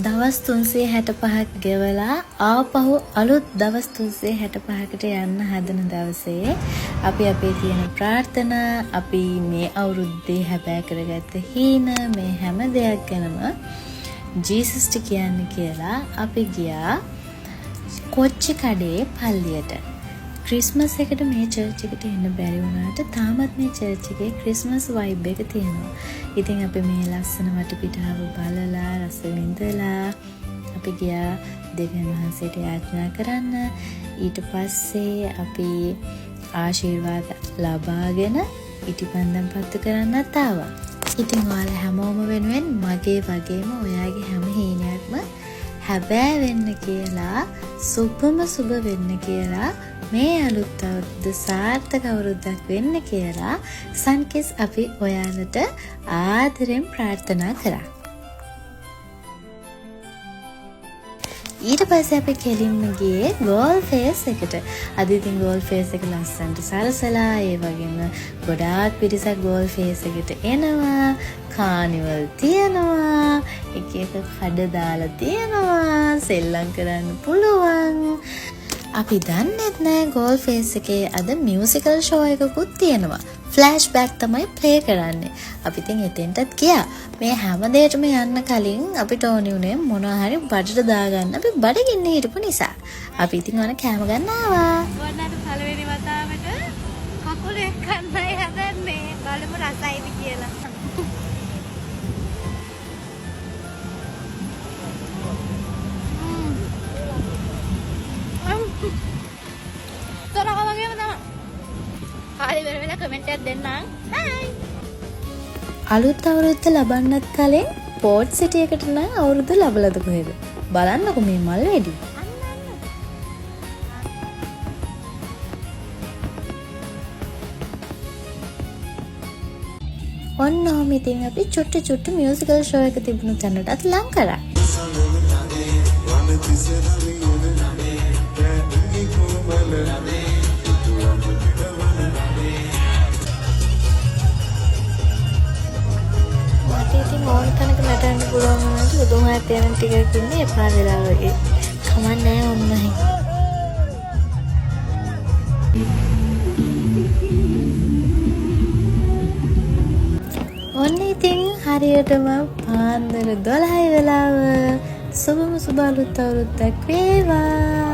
දවස් 365ක් ගෙවලා ආපහු අලුත් දවස් 365කට යන්න හදන දවසේ අපි අපේ තියෙන ප්‍රාර්ථනා අපි මේ අවුරුද්දේ හැබෑ කරගත්ත හීන මේ හැම දෙයක් ගැනම ජීසස්ට කියන්න කියලා අපි ගියා කොච්චි කඩේ පල්ලියට. ක්‍රිස්මස් එකට මේ චර්ච් එකට එන්න බැරි වුණාට තාමත් මේ චර්ච් එකේ ක්‍රිස්මස් වයිබ් එක තියෙනවා. ඉතින් අපි මේ ලස්සන වටපිටාව බලලා රස විඳලා අපි ගියා දෙවියන් වහන්සේට යාඥා කරන්න. ඊට පස්සේ අපි ආශිර්වාද ලබාගෙන ඉටිපන්දම් පත්තු කරන්නත් ආවා. ඉතින් ඔයාලා හැමෝම වෙනුවෙන් මගේ වගේම ඔයාගේ හැම හීනයක්ම හැබෑ වෙන්න කියලා සුබම සුබ වෙන්න කියලා මේ අලුත් අවුරුද්ද සාර්ථක අවුරුද්දක් වෙන්න කියලා සන්කිස් අපි ඔයාලට ආදරෙන් ප්‍රාර්ථනා කරා. ඊට පස්සේ අපි කෙලින්ම ගියේ ගෝල් ෆේස් එකට. අද ඉතින් ගෝල් ෆේස් එක ලස්සනට සරසලා ඒ වගේම ගොඩාක් පිරිසක් ගෝල් ෆේස් එකට එනවා. කානිවල් තියනවා, එක එක කඩ දාලා තියනවා, සෙල්ලම් කරන්න පුළුවන්. අපි දන්නෙත් නෑ ගෝල් ෆේස් එකේ අද මියුසිකල් ෂෝ එකකුත් තියෙනවා. ෆ්ලෑෂ් බෑක් තමයි ප්ලේ කරන්නේ. අපි ඉතින් එතෙන්ටත් ගියා. මේ හැම දෙයකම යන්න කලින් අපිට ඕනි උනේ මොනවා හරි බඩට දාගන්න. අපි බඩගින්න හිටපු නිසා. අපි ඉතින් ඔන්න කෑම ගන්න ආවා. ඔන්නට පළවෙනි වතාවට කකුලෙන් කන්නයි හදන්නේ. බලමු රසයිද කියලා. තොරක වගේම තමයි. හරි වෙන කමෙන්ට් එකක් දෙන්නම්. බයි. අලුත් අවුරුද්ද ලබන්නත් කලින් පෝට් සිටි එකට නම් අවුරුද්ද ලබලද කොහෙද? බලන්නකො මේ මල් වැඩි. ඔන්න ඔහොම ඉතින් අපි චුට්ටු මියුසිකල් ෂෝ එක තිබුණු තැනටත් ලං කරා. ඕන තැනක නටන්න පුළුවන් වුණාට බුදුමහත් යන ටිකක් ඉන්නේ එපා වෙලා වගේ. කමන්නේ ඔන්නයි. ඔන්න ඉතින් හරියටම පාන්දර 12 වෙලාව සුබම සුබ අලුත් අවුරුද්දක් වේවා.